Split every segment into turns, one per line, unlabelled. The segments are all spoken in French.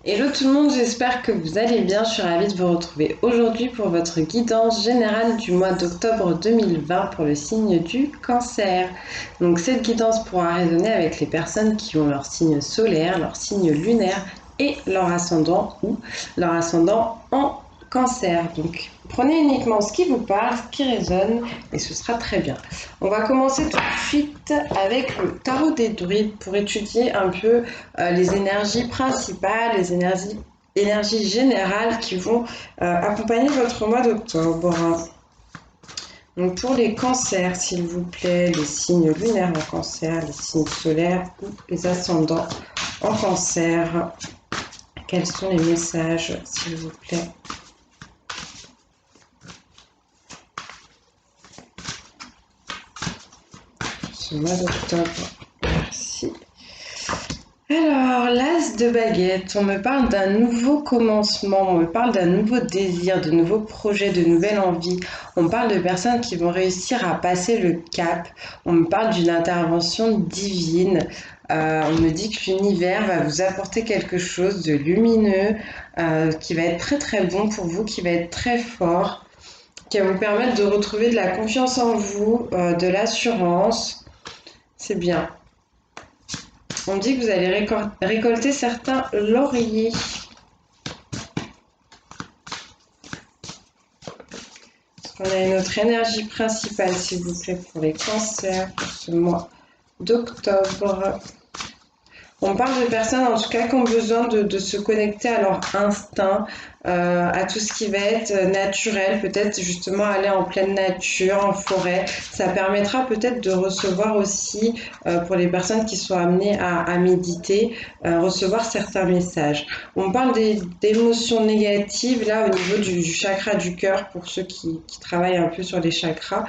Hello tout le monde, j'espère que vous allez bien. Je suis ravie de vous retrouver aujourd'hui pour votre guidance générale du mois d'octobre 2020 pour le signe du Cancer. Donc cette guidance pourra résonner avec les personnes qui ont leur signe solaire, leur signe lunaire et leur ascendant ou leur ascendant en Cancer. Donc prenez uniquement ce qui vous parle, ce qui résonne et ce sera très bien. On va commencer tout de suite avec le tarot des druides pour étudier un peu les énergies principales, les énergies générales qui vont accompagner votre mois d'octobre. Donc pour les cancers, s'il vous plaît, les signes lunaires en cancer, les signes solaires ou les ascendants en cancer, quels sont les messages, s'il vous plaît? Ce mois d'octobre, merci. Alors, l'as de baguette, on me parle d'un nouveau commencement, on me parle d'un nouveau désir, de nouveaux projets, de nouvelles envies. On me parle de personnes qui vont réussir à passer le cap. On me parle d'une intervention divine. On me dit que l'univers va vous apporter quelque chose de lumineux, qui va être très très bon pour vous, qui va être très fort, qui va vous permettre de retrouver de la confiance en vous, de l'assurance. C'est bien. On dit que vous allez récolter certains lauriers. On a une autre énergie principale, s'il vous plaît, pour les cancers, pour ce mois d'octobre. On parle de personnes, en tout cas, qui ont besoin de se connecter à leur instinct, à tout ce qui va être naturel, peut-être justement aller en pleine nature, en forêt. Ça permettra peut-être de recevoir aussi, pour les personnes qui sont amenées à méditer, recevoir certains messages. On parle d'émotions négatives, là, au niveau du chakra du cœur, pour ceux qui travaillent un peu sur les chakras,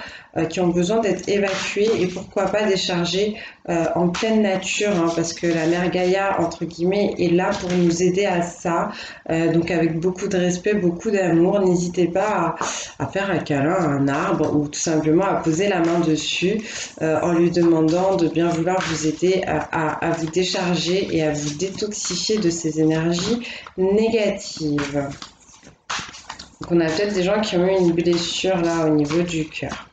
qui ont besoin d'être évacués et pourquoi pas déchargés en pleine nature, hein, parce que la mère Gaïa, entre guillemets, est là pour nous aider à ça. Donc avec beaucoup de respect, beaucoup d'amour, n'hésitez pas à faire un câlin à un arbre ou tout simplement à poser la main dessus en lui demandant de bien vouloir vous aider à vous décharger et à vous détoxifier de ces énergies négatives. Donc on a peut-être des gens qui ont eu une blessure là au niveau du cœur.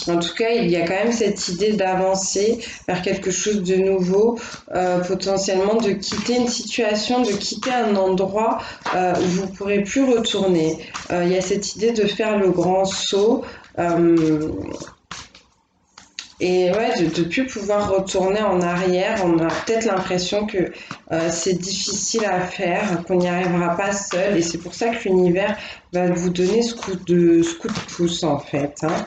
En tout cas, il y a quand même cette idée d'avancer vers quelque chose de nouveau, potentiellement de quitter une situation, de quitter un endroit où vous ne pourrez plus retourner. Il y a cette idée de faire le grand saut et ouais, de ne plus pouvoir retourner en arrière. On a peut-être l'impression que c'est difficile à faire, qu'on n'y arrivera pas seul et c'est pour ça que l'univers va vous donner ce coup de pouce en fait, hein.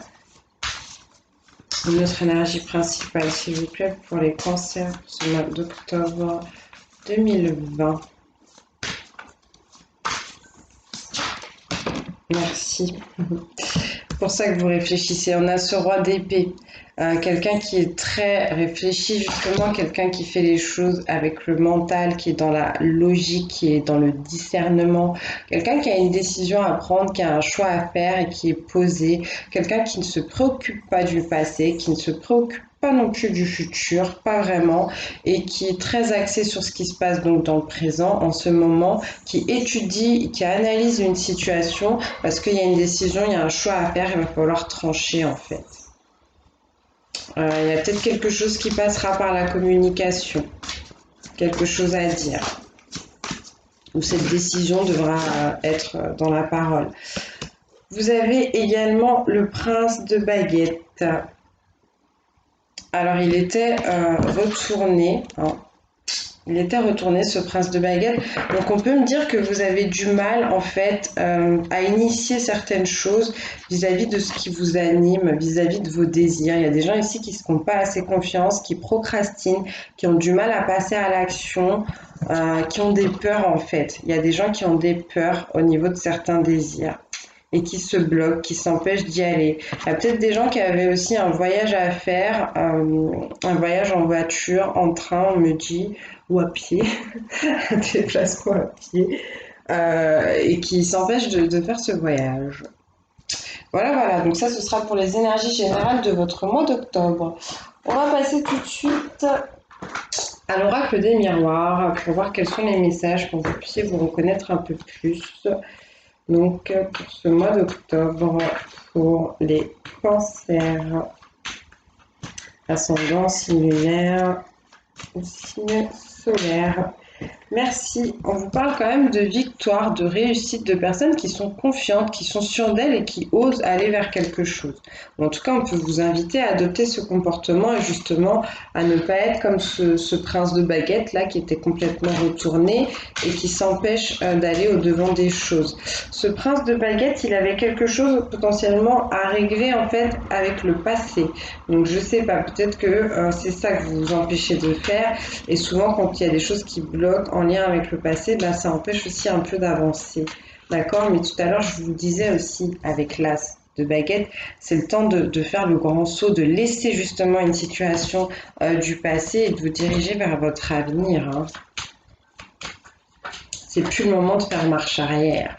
Notre énergie principale, s'il vous plaît, pour les cancers, pour ce mois d'octobre 2020. Merci. C'est pour ça que vous réfléchissez. On a ce roi d'épée, quelqu'un qui est très réfléchi, justement, quelqu'un qui fait les choses avec le mental, qui est dans la logique, qui est dans le discernement, quelqu'un qui a une décision à prendre, qui a un choix à faire et qui est posé, quelqu'un qui ne se préoccupe pas du passé, qui ne se préoccupe pas non plus du futur, pas vraiment, et qui est très axé sur ce qui se passe donc dans le présent, en ce moment, qui étudie, qui analyse une situation, parce qu'il y a une décision, il y a un choix à faire, il va falloir trancher en fait. Il y a peut-être quelque chose qui passera par la communication, quelque chose à dire, ou cette décision devra être dans la parole. Vous avez également le prince de baguette. Alors il était retourné, hein. Il était retourné, ce prince de baguette. Donc on peut me dire que vous avez du mal en fait à initier certaines choses vis-à-vis de ce qui vous anime, vis-à-vis de vos désirs. Il y a des gens ici qui ne se font pas assez confiance, qui procrastinent, qui ont du mal à passer à l'action, qui ont des peurs en fait. Il y a des gens qui ont des peurs au niveau de certains désirs et qui se bloquent, qui s'empêchent d'y aller. Il y a peut-être des gens qui avaient aussi un voyage à faire, un voyage en voiture, en train, on me dit, ou à pied, un déplacement à pied, et qui s'empêchent de faire ce voyage. Voilà, donc ça ce sera pour les énergies générales de votre mois d'octobre. On va passer tout de suite à l'oracle des miroirs pour voir quels sont les messages pour que vous puissiez vous reconnaître un peu plus. Donc, pour ce mois d'octobre, pour les cancers, ascendant, signe lunaire ou signe solaire. Merci. On vous parle quand même de victoire, de réussite, de personnes qui sont confiantes, qui sont sûres d'elles et qui osent aller vers quelque chose. En tout cas, on peut vous inviter à adopter ce comportement et justement à ne pas être comme ce prince de baguette là qui était complètement retourné et qui s'empêche d'aller au-devant des choses. Ce prince de baguette, il avait quelque chose potentiellement à régler en fait avec le passé. Donc je sais pas, peut-être que c'est ça que vous vous empêchez de faire. Et souvent, quand il y a des choses qui bloquent en lien avec le passé, ben, ça empêche aussi un peu d'avancer. D'accord? Mais tout à l'heure, je vous disais aussi avec l'as de baguette, c'est le temps de faire le grand saut, de laisser justement une situation du passé et de vous diriger vers votre avenir. Hein. C'est plus le moment de faire marche arrière.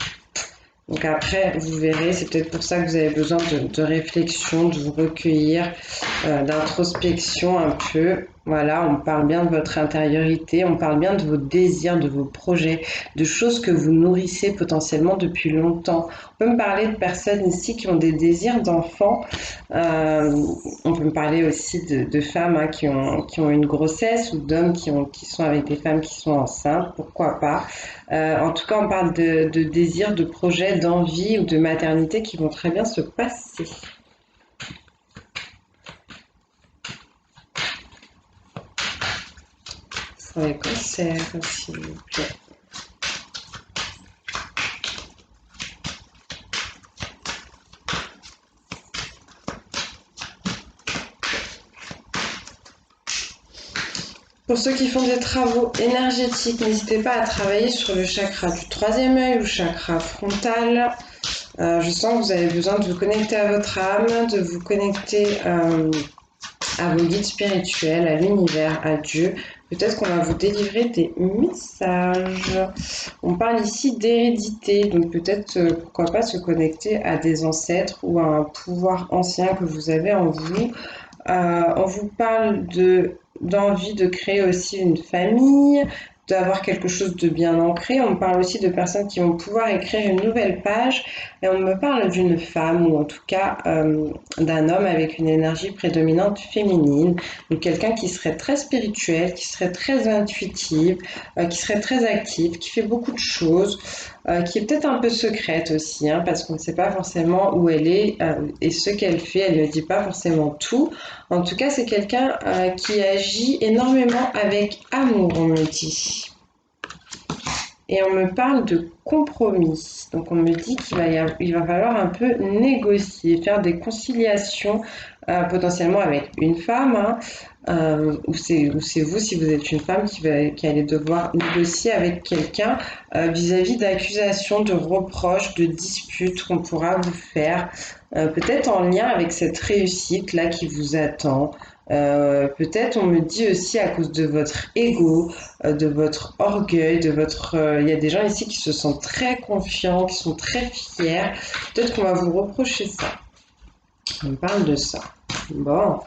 Donc après, vous verrez, c'est peut-être pour ça que vous avez besoin de réflexion, de vous recueillir, d'introspection un peu. Voilà, on parle bien de votre intériorité, on parle bien de vos désirs, de vos projets, de choses que vous nourrissez potentiellement depuis longtemps. On peut me parler de personnes ici qui ont des désirs d'enfants. On peut me parler aussi de femmes hein, qui ont une grossesse ou d'hommes qui sont avec des femmes qui sont enceintes, pourquoi pas. En tout cas, on parle de désirs, de projets, d'envie ou de maternité qui vont très bien se passer. Pour les cancers, s'il vous plaît. Pour ceux qui font des travaux énergétiques, n'hésitez pas à travailler sur le chakra du troisième œil ou chakra frontal. Je sens que vous avez besoin de vous connecter à votre âme, de vous connecter à vos guides spirituels, à l'univers, à Dieu. Peut-être qu'on va vous délivrer des messages. On parle ici d'hérédité, donc peut-être pourquoi pas se connecter à des ancêtres ou à un pouvoir ancien que vous avez en vous. On vous parle d'envie de créer aussi une famille, d'avoir quelque chose de bien ancré. On me parle aussi de personnes qui vont pouvoir écrire une nouvelle page. Et on me parle d'une femme, ou en tout cas d'un homme avec une énergie prédominante féminine. Donc quelqu'un qui serait très spirituel, qui serait très intuitive, qui serait très active, qui fait beaucoup de choses, qui est peut-être un peu secrète aussi, hein, parce qu'on ne sait pas forcément où elle est et ce qu'elle fait. Elle ne dit pas forcément tout. En tout cas, c'est quelqu'un qui agit énormément avec amour, on me dit. Et on me parle de compromis. Donc on me dit il va falloir un peu négocier, faire des conciliations potentiellement avec une femme, hein, ou c'est vous si vous êtes une femme qui allez devoir négocier avec quelqu'un vis-à-vis d'accusations, de reproches, de disputes qu'on pourra vous faire, peut-être en lien avec cette réussite là qui vous attend. Peut-être on me dit aussi à cause de votre ego, de votre orgueil, de votre. Il y a des gens ici qui se sentent très confiants, qui sont très fiers. Peut-être qu'on va vous reprocher ça. On me parle de ça. Bon.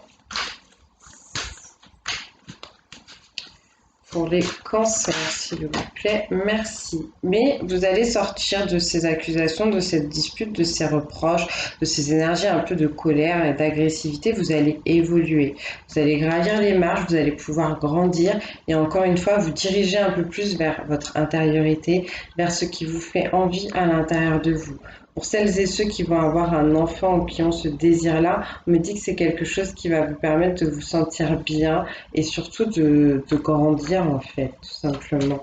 Pour les cancers, s'il vous plaît, merci. Mais vous allez sortir de ces accusations, de cette dispute, de ces reproches, de ces énergies un peu de colère et d'agressivité. Vous allez évoluer. Vous allez gravir les marches, vous allez pouvoir grandir et encore une fois vous diriger un peu plus vers votre intériorité, vers ce qui vous fait envie à l'intérieur de vous. Pour celles et ceux qui vont avoir un enfant ou qui ont ce désir-là, on me dit que c'est quelque chose qui va vous permettre de vous sentir bien et surtout de grandir en fait, tout simplement.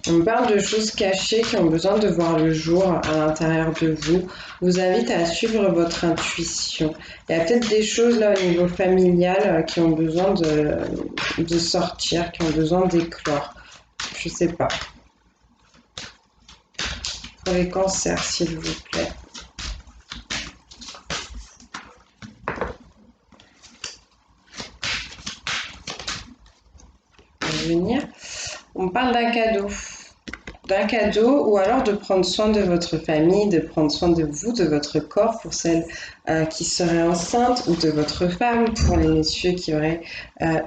On me parle de choses cachées qui ont besoin de voir le jour à l'intérieur de vous. Je vous invite à suivre votre intuition. Il y a peut-être des choses là au niveau familial qui ont besoin de sortir, qui ont besoin d'éclore. Je sais pas. Pour les cancers, s'il vous plaît. Venir. On parle d'un cadeau. d'un cadeau ou alors de prendre soin de votre famille, de prendre soin de vous, de votre corps pour celles qui seraient enceintes ou de votre femme pour les messieurs qui auraient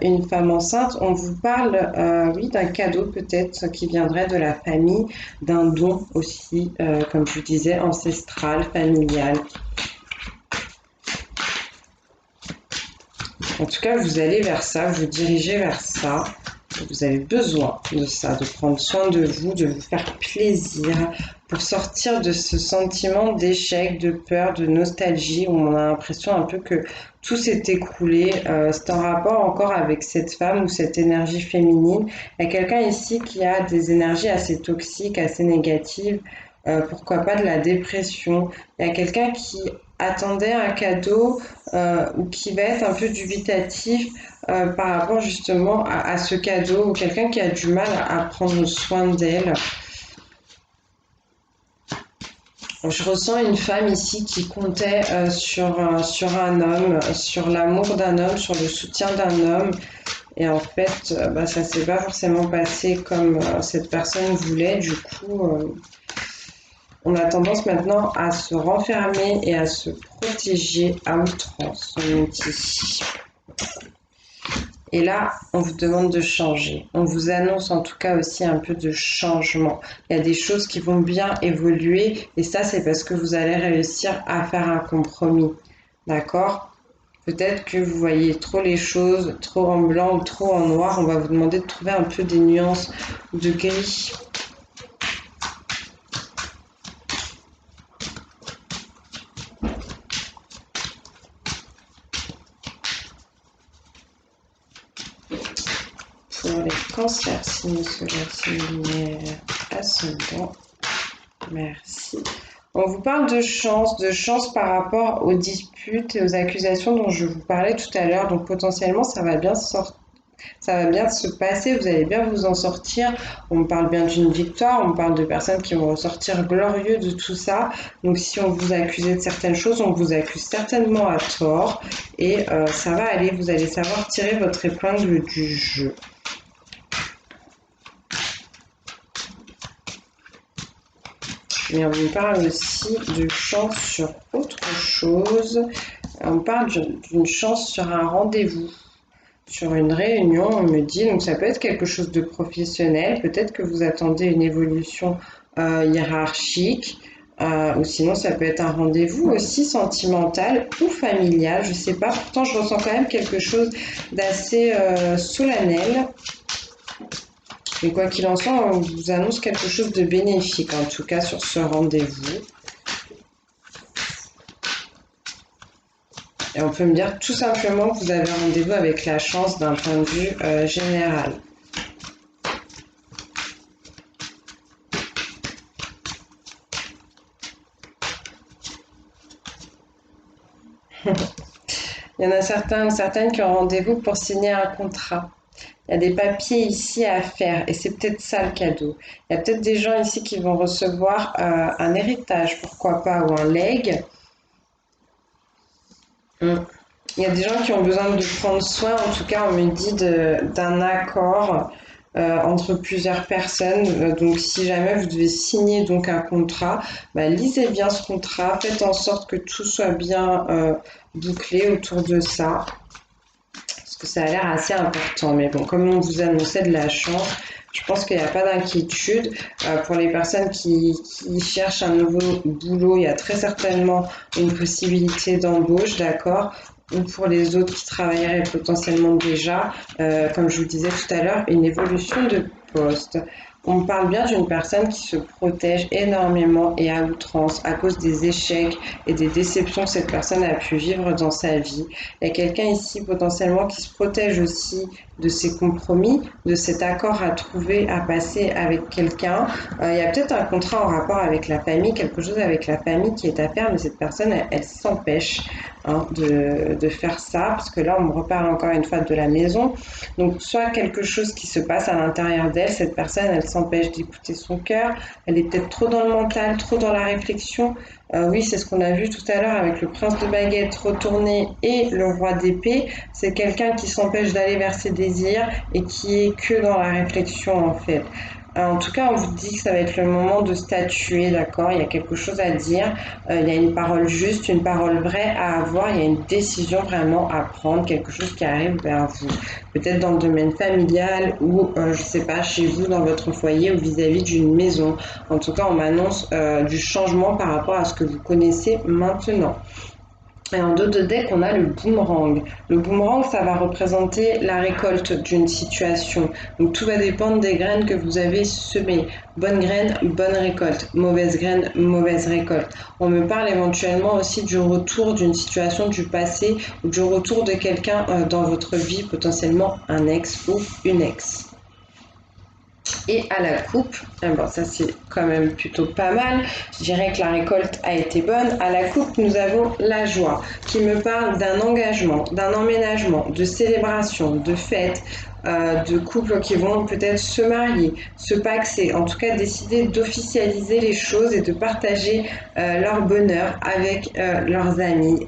une femme enceinte. On vous parle, oui, d'un cadeau peut-être qui viendrait de la famille, d'un don aussi, comme je vous disais, ancestral, familial. En tout cas, vous allez vers ça, vous dirigez vers ça. Vous avez besoin de ça, de prendre soin de vous faire plaisir pour sortir de ce sentiment d'échec, de peur, de nostalgie où on a l'impression un peu que tout s'est écroulé. C'est en rapport encore avec cette femme ou cette énergie féminine. Il y a quelqu'un ici qui a des énergies assez toxiques, assez négatives, pourquoi pas de la dépression. Il y a quelqu'un qui attendait un cadeau ou qui va être un peu dubitatif par rapport justement à ce cadeau ou quelqu'un qui a du mal à prendre soin d'elle. Je ressens une femme ici qui comptait sur un homme, sur l'amour d'un homme, sur le soutien d'un homme. Et en fait, ça s'est pas forcément passé comme cette personne voulait. Du coup, on a tendance maintenant à se renfermer et à se protéger à outrance, on nous dit. Et là, on vous demande de changer. On vous annonce en tout cas aussi un peu de changement. Il y a des choses qui vont bien évoluer et ça, c'est parce que vous allez réussir à faire un compromis. D'accord ? Peut-être que vous voyez trop les choses, trop en blanc ou trop en noir. On va vous demander de trouver un peu des nuances de gris. Pour les cancers, signes solaires, signes lunaires, ascendant. Merci. On vous parle de chance par rapport aux disputes et aux accusations dont je vous parlais tout à l'heure. Donc potentiellement, ça va bien se passer, vous allez bien vous en sortir. On me parle bien d'une victoire, on me parle de personnes qui vont ressortir glorieux de tout ça. Donc si on vous accusait de certaines choses, on vous accuse certainement à tort. Et ça va aller, vous allez savoir tirer votre épingle du jeu. Mais on me parle aussi de chance sur autre chose. On parle d'une chance sur un rendez-vous, sur une réunion, on me dit. Donc ça peut être quelque chose de professionnel. Peut-être que vous attendez une évolution hiérarchique. Ou sinon, ça peut être un rendez-vous aussi sentimental ou familial. Je ne sais pas. Pourtant, je ressens quand même quelque chose d'assez solennel. Mais quoi qu'il en soit, on vous annonce quelque chose de bénéfique, en tout cas sur ce rendez-vous. Et on peut me dire tout simplement que vous avez rendez-vous avec la chance d'un point de vue général. Il y en a certains ou certaines qui ont rendez-vous pour signer un contrat. Il y a des papiers ici à faire et c'est peut-être ça le cadeau. Il y a peut-être des gens ici qui vont recevoir un héritage, pourquoi pas, ou un legs. Il y a des gens qui ont besoin de prendre soin, en tout cas on me dit d'un accord entre plusieurs personnes. Donc si jamais vous devez signer donc un contrat, lisez bien ce contrat, faites en sorte que tout soit bien bouclé autour de ça. Que ça a l'air assez important. Mais bon, comme on vous annonçait de la chance, je pense qu'il n'y a pas d'inquiétude. Pour les personnes qui cherchent un nouveau boulot, il y a très certainement une possibilité d'embauche, d'accord ? Ou pour les autres qui travailleraient potentiellement déjà, comme je vous disais tout à l'heure, une évolution de poste. On parle bien d'une personne qui se protège énormément et à outrance à cause des échecs et des déceptions que cette personne a pu vivre dans sa vie. Il y a quelqu'un ici potentiellement qui se protège aussi de ses compromis, de cet accord à trouver, à passer avec quelqu'un. Il y a peut-être un contrat en rapport avec la famille, quelque chose avec la famille qui est à faire, mais cette personne, elle s'empêche de faire ça, parce que là, on me reparle encore une fois de la maison. Donc, soit quelque chose qui se passe à l'intérieur d'elle, cette personne, elle s'empêche d'écouter son cœur, elle est peut-être trop dans le mental, trop dans la réflexion. Oui, c'est ce qu'on a vu tout à l'heure avec le prince de baguette retourné et le roi d'épée. C'est quelqu'un qui s'empêche d'aller vers ses désirs et qui est que dans la réflexion en fait. En tout cas, on vous dit que ça va être le moment de statuer, d'accord? Il y a quelque chose à dire, il y a une parole juste, une parole vraie à avoir, il y a une décision vraiment à prendre, quelque chose qui arrive vers vous. Peut-être dans le domaine familial ou, je ne sais pas, chez vous, dans votre foyer ou vis-à-vis d'une maison. En tout cas, on m'annonce du changement par rapport à ce que vous connaissez maintenant. Et en dos de deck, on a le boomerang. Le boomerang, ça va représenter la récolte d'une situation. Donc tout va dépendre des graines que vous avez semées. Bonne graine, bonne récolte. Mauvaise graine, mauvaise récolte. On me parle éventuellement aussi du retour d'une situation du passé ou du retour de quelqu'un dans votre vie, potentiellement un ex ou une ex. Et à la coupe, bon, ça c'est quand même plutôt pas mal. Je dirais que la récolte a été bonne. À la coupe, nous avons la joie qui me parle d'un engagement, d'un emménagement, de célébration, de fête, de couples qui vont peut-être se marier, se paxer, en tout cas décider d'officialiser les choses et de partager leur bonheur avec leurs amis.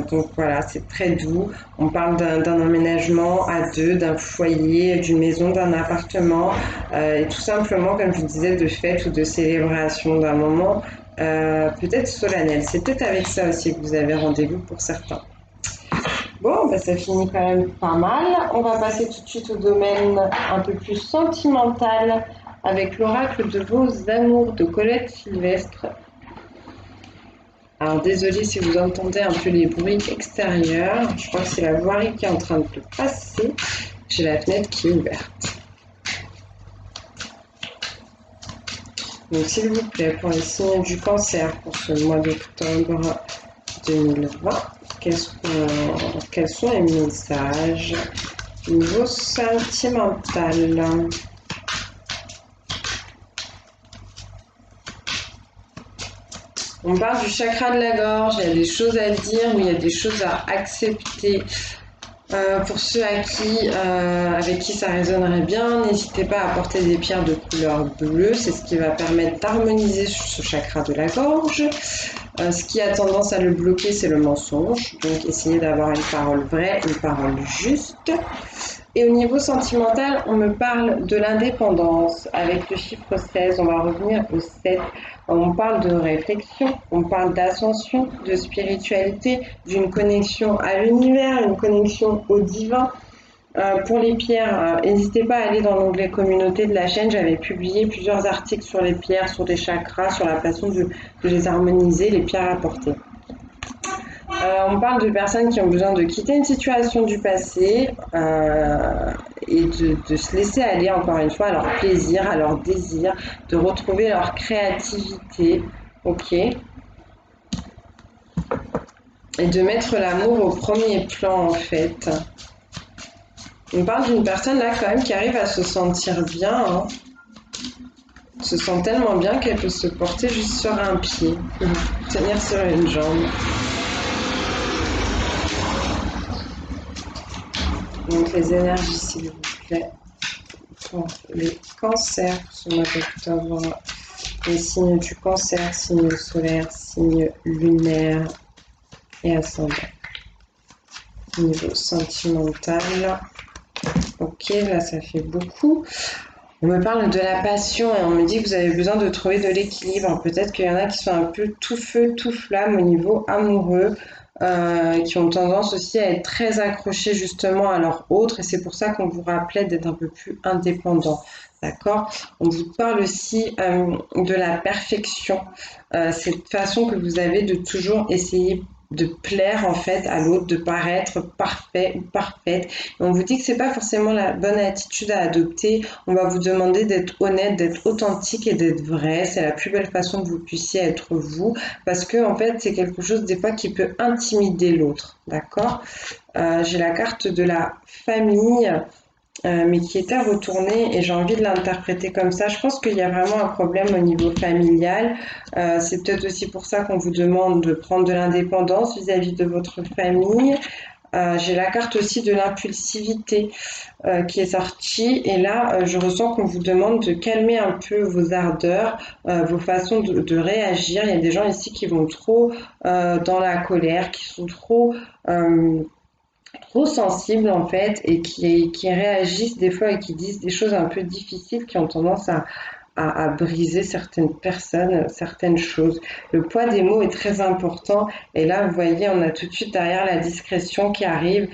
Donc voilà, c'est très doux. On parle d'un emménagement à deux, d'un foyer, d'une maison, d'un appartement, et tout simplement, comme je disais, de fête ou de célébration, d'un moment peut-être solennel. C'est peut-être avec ça aussi que vous avez rendez-vous pour certains. Bon, bah, ça finit quand même pas mal. On va passer tout de suite au domaine un peu plus sentimental avec l'oracle de vos amours de Colette Sylvestre. Alors désolé si vous entendez un peu les bruits extérieurs. Je crois que c'est la voirie qui est en train de passer. J'ai la fenêtre qui est ouverte. Donc s'il vous plaît, pour les signes du cancer pour ce mois d'octobre 2020, quels sont les messages au niveau sentimental? On parle du chakra de la gorge, il y a des choses à dire ou il y a des choses à accepter. Pour ceux avec qui ça résonnerait bien, n'hésitez pas à porter des pierres de couleur bleue, c'est ce qui va permettre d'harmoniser ce chakra de la gorge. Ce qui a tendance à le bloquer, c'est le mensonge, donc essayez d'avoir une parole vraie, une parole juste. Et au niveau sentimental, on me parle de l'indépendance avec le chiffre 16, on va revenir au 7. On parle de réflexion, on parle d'ascension, de spiritualité, d'une connexion à l'univers, une connexion au divin. Pour les pierres, n'hésitez pas à aller dans l'onglet communauté de la chaîne, j'avais publié plusieurs articles sur les pierres, sur les chakras, sur la façon de les harmoniser, les pierres à porter. On parle de personnes qui ont besoin de quitter une situation du passé et de se laisser aller encore une fois à leur plaisir, à leur désir, de retrouver leur créativité, ok, et de mettre l'amour au premier plan en fait. On parle d'une personne là quand même qui arrive à se sentir bien, hein. Se sent tellement bien qu'elle peut se porter juste sur un pied, tenir sur une jambe. Donc les énergies, s'il vous plaît, pour les cancers pour ce mois d'octobre, les signes du cancer, signes solaires, signes lunaires et ascendants. Niveau sentimental, ok, là ça fait beaucoup. On me parle de la passion et on me dit que vous avez besoin de trouver de l'équilibre. Peut-être qu'il y en a qui sont un peu tout feu, tout flamme au niveau amoureux, qui ont tendance aussi à être très accrochés justement à leur autre. Et c'est pour ça qu'on vous rappelait d'être un peu plus indépendant. D'accord? On vous parle aussi de la perfection, cette façon que vous avez de toujours essayer de plaire en fait à l'autre, de paraître parfait ou parfaite. Et on vous dit que c'est pas forcément la bonne attitude à adopter. On va vous demander d'être honnête, d'être authentique et d'être vrai. C'est la plus belle façon que vous puissiez être vous, parce que en fait c'est quelque chose des fois qui peut intimider l'autre. D'accord? J'ai la carte de la famille. Mais qui était retournée et j'ai envie de l'interpréter comme ça. Je pense qu'il y a vraiment un problème au niveau familial. C'est peut-être aussi pour ça qu'on vous demande de prendre de l'indépendance vis-à-vis de votre famille. J'ai la carte aussi de l'impulsivité qui est sortie et là je ressens qu'on vous demande de calmer un peu vos ardeurs, vos façons de réagir. Il y a des gens ici qui vont trop dans la colère, qui sont trop sensibles en fait et qui réagissent des fois et qui disent des choses un peu difficiles qui ont tendance à briser certaines personnes, certaines choses. Le poids des mots est très important. Et là, vous voyez, on a tout de suite derrière la discrétion qui arrive.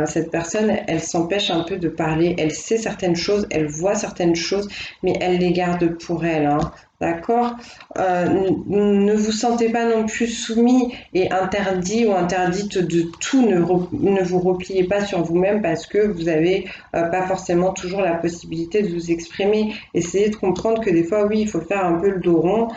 Cette personne, elle s'empêche un peu de parler. Elle sait certaines choses, elle voit certaines choses, mais elle les garde pour elle, hein. D'accord? Ne vous sentez pas non plus soumis et interdit ou interdite de tout. Ne vous repliez pas sur vous-même parce que vous avez pas forcément toujours la possibilité de vous exprimer. Essayez de comprendre que des fois, oui, il faut faire un peu le dos rond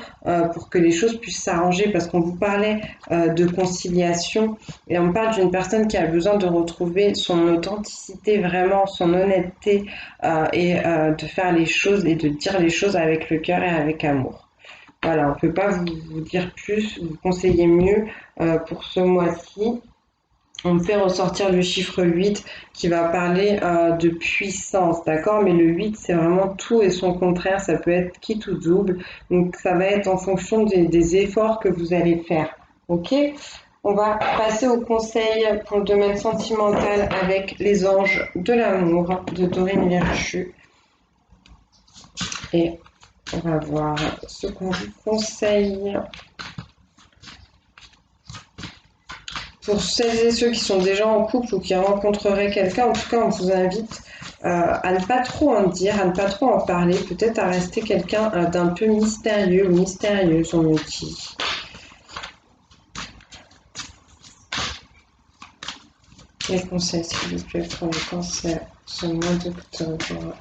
pour que les choses puissent s'arranger parce qu'on vous parlait de conciliation et on parle d'une personne qui a besoin de retrouver son authenticité, vraiment son honnêteté de faire les choses et de dire les choses avec le cœur et avec amour. Voilà, on ne peut pas vous dire plus, vous conseiller mieux pour ce mois-ci. On me fait ressortir le chiffre 8 qui va parler de puissance, d'accord? Mais le 8, c'est vraiment tout et son contraire, ça peut être quitte ou double. Donc ça va être en fonction des efforts que vous allez faire, ok? On va passer au conseil pour le domaine sentimental avec les anges de l'amour de Dorine Virtue. Et on va voir ce qu'on vous conseille. Pour celles et ceux qui sont déjà en couple ou qui rencontreraient quelqu'un, en tout cas, on vous invite à ne pas trop en dire, à ne pas trop en parler, peut-être à rester quelqu'un d'un peu mystérieux ou mystérieuse, on me dit. Les conseils, s'il vous plaît, pour le cancer, ce mois d'octobre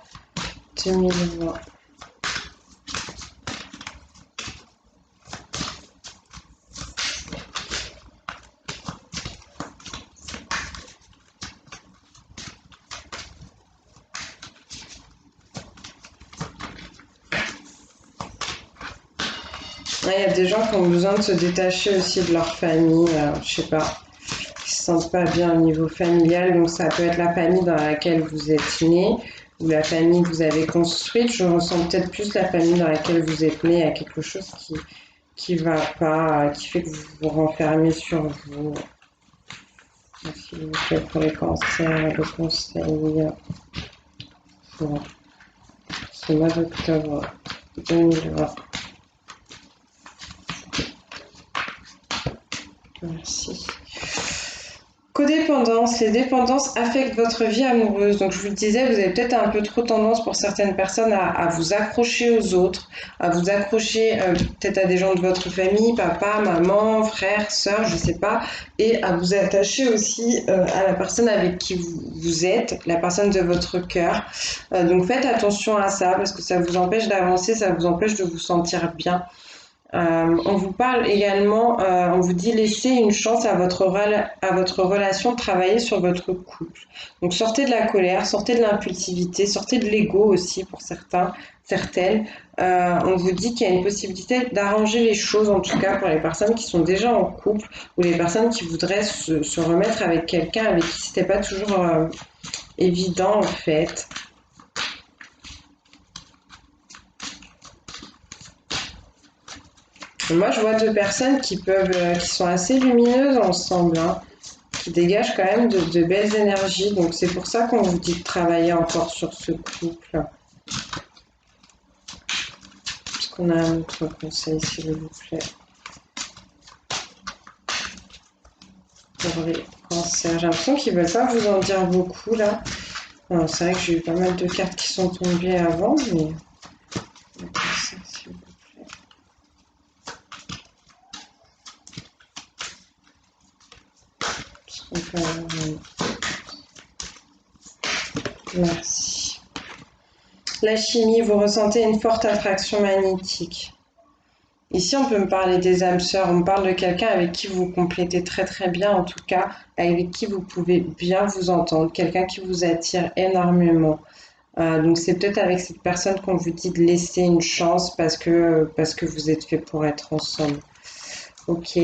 2020. Il y a des gens qui ont besoin de se détacher aussi de leur famille, je sais pas, qui se sentent pas bien au niveau familial, donc ça peut être la famille dans laquelle vous êtes né ou la famille que vous avez construite. Je ressens peut-être plus la famille dans laquelle vous êtes né, il y a quelque chose qui va pas, qui fait que vous vous renfermez sur vous. S'il vous plaît, pour les cancers, le conseil pour ce mois d'octobre 2020. Merci. Codépendance. Les dépendances affectent votre vie amoureuse. Donc, je vous le disais, vous avez peut-être un peu trop tendance pour certaines personnes à vous accrocher aux autres, à vous accrocher peut-être à des gens de votre famille, papa, maman, frère, sœur, je sais pas, et à vous attacher aussi à la personne avec qui vous êtes, la personne de votre cœur. Donc, faites attention à ça parce que ça vous empêche d'avancer, ça vous empêche de vous sentir bien. On vous parle également, on vous dit laissez une chance à votre relation, travailler sur votre couple. Donc sortez de la colère, sortez de l'impulsivité, sortez de l'ego aussi pour certains, certaines. On vous dit qu'il y a une possibilité d'arranger les choses, en tout cas pour les personnes qui sont déjà en couple ou les personnes qui voudraient se remettre avec quelqu'un avec qui c'était pas toujours évident en fait. Moi, je vois deux personnes qui sont assez lumineuses ensemble, hein, qui dégagent quand même de belles énergies. Donc, c'est pour ça qu'on vous dit de travailler encore sur ce couple. Est-ce qu'on a un autre conseil, s'il vous plaît, pour les cancers? J'ai l'impression qu'ils ne veulent pas vous en dire beaucoup, là. C'est vrai que j'ai eu pas mal de cartes qui sont tombées avant, mais... Merci. La chimie, vous ressentez une forte attraction magnétique. Ici, on peut me parler des âmes sœurs. On me parle de quelqu'un avec qui vous complétez très très bien, en tout cas, avec qui vous pouvez bien vous entendre. Quelqu'un qui vous attire énormément. Donc, c'est peut-être avec cette personne qu'on vous dit de laisser une chance parce que vous êtes fait pour être ensemble. Ok.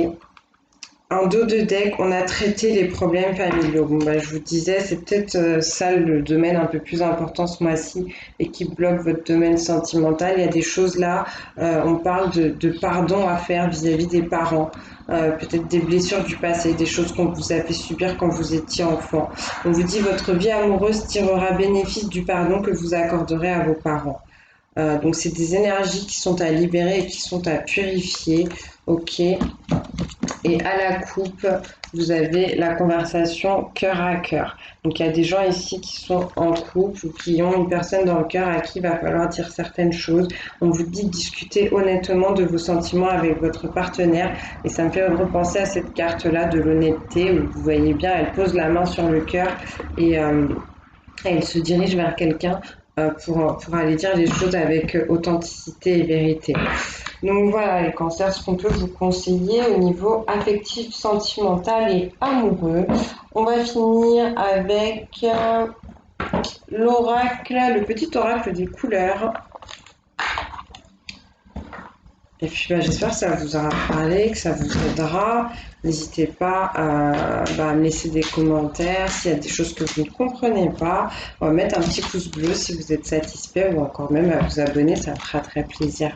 En dos de deck, on a traité les problèmes familiaux. Bon, je vous disais, c'est peut-être ça le domaine un peu plus important ce mois-ci et qui bloque votre domaine sentimental. Il y a des choses là, on parle de pardon à faire vis-à-vis des parents, peut-être des blessures du passé, des choses qu'on vous a fait subir quand vous étiez enfant. On vous dit votre vie amoureuse tirera bénéfice du pardon que vous accorderez à vos parents. Donc c'est des énergies qui sont à libérer et qui sont à purifier. Ok. Et à la coupe, vous avez la conversation cœur à cœur. Donc il y a des gens ici qui sont en couple ou qui ont une personne dans le cœur à qui il va falloir dire certaines choses. On vous dit de discuter honnêtement de vos sentiments avec votre partenaire. Et ça me fait repenser à cette carte-là de l'honnêteté où vous voyez bien, elle pose la main sur le cœur et elle se dirige vers quelqu'un pour aller dire les choses avec authenticité et vérité. Donc voilà les cancers, ce qu'on peut vous conseiller au niveau affectif, sentimental et amoureux. On va finir avec l'oracle, le petit oracle des couleurs. Et puis j'espère que ça vous aura parlé, que ça vous aidera. N'hésitez pas à me laisser des commentaires s'il y a des choses que vous ne comprenez pas. On va mettre un petit pouce bleu si vous êtes satisfait ou encore même à vous abonner, ça me fera très plaisir.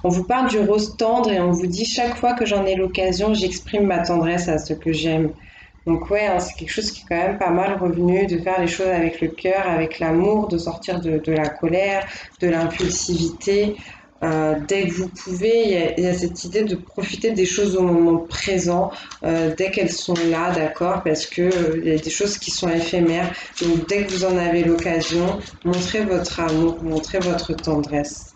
On vous parle du rose tendre et on vous dit chaque fois que j'en ai l'occasion, j'exprime ma tendresse à ceux que j'aime. Donc ouais, hein, c'est quelque chose qui est quand même pas mal revenu, de faire les choses avec le cœur, avec l'amour, de sortir de la colère, de l'impulsivité. Dès que vous pouvez, il y a cette idée de profiter des choses au moment présent, dès qu'elles sont là, d'accord, parce que il y a des choses qui sont éphémères. Donc dès que vous en avez l'occasion, montrez votre amour, montrez votre tendresse.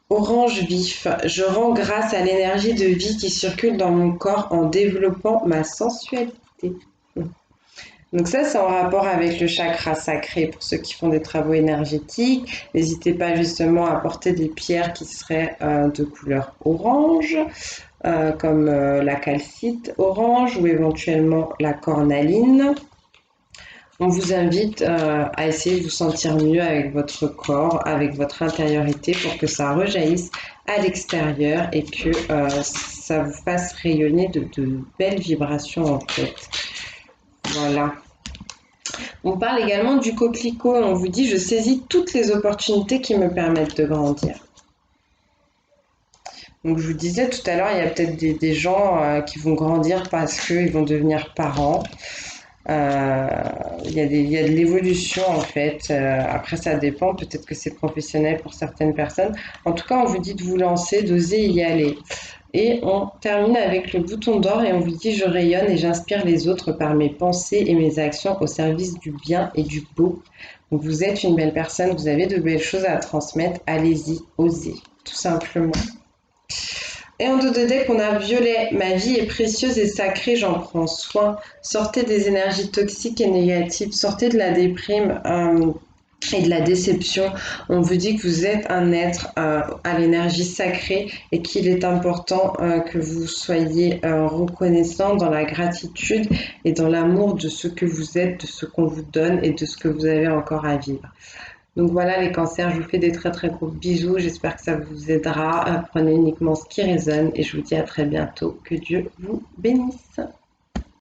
Orange vif, je rends grâce à l'énergie de vie qui circule dans mon corps en développant ma sensualité. Donc ça, c'est en rapport avec le chakra sacré pour ceux qui font des travaux énergétiques. N'hésitez pas justement à porter des pierres qui seraient de couleur orange, comme la calcite orange ou éventuellement la cornaline. On vous invite à essayer de vous sentir mieux avec votre corps, avec votre intériorité pour que ça rejaillisse à l'extérieur et que ça vous fasse rayonner de belles vibrations en fait. Voilà. On parle également du coquelicot et on vous dit je saisis toutes les opportunités qui me permettent de grandir. Donc je vous disais tout à l'heure, il y a peut-être des gens qui vont grandir parce qu'ils vont devenir parents. Il y a de l'évolution en fait. Après, ça dépend. Peut-être que c'est professionnel pour certaines personnes. En tout cas, on vous dit de vous lancer, d'oser y aller. Et on termine avec le bouton d'or et on vous dit je rayonne et j'inspire les autres par mes pensées et mes actions au service du bien et du beau. Donc vous êtes une belle personne, vous avez de belles choses à transmettre. Allez-y, osez, tout simplement. Et en dos de deck, on a violet. Ma vie est précieuse et sacrée, j'en prends soin. Sortez des énergies toxiques et négatives, sortez de la déprime et de la déception. On vous dit que vous êtes un être à l'énergie sacrée et qu'il est important que vous soyez reconnaissant dans la gratitude et dans l'amour de ce que vous êtes, de ce qu'on vous donne et de ce que vous avez encore à vivre. Donc voilà les cancers, je vous fais des très très gros bisous, j'espère que ça vous aidera. Prenez uniquement ce qui résonne et je vous dis à très bientôt. Que Dieu vous bénisse.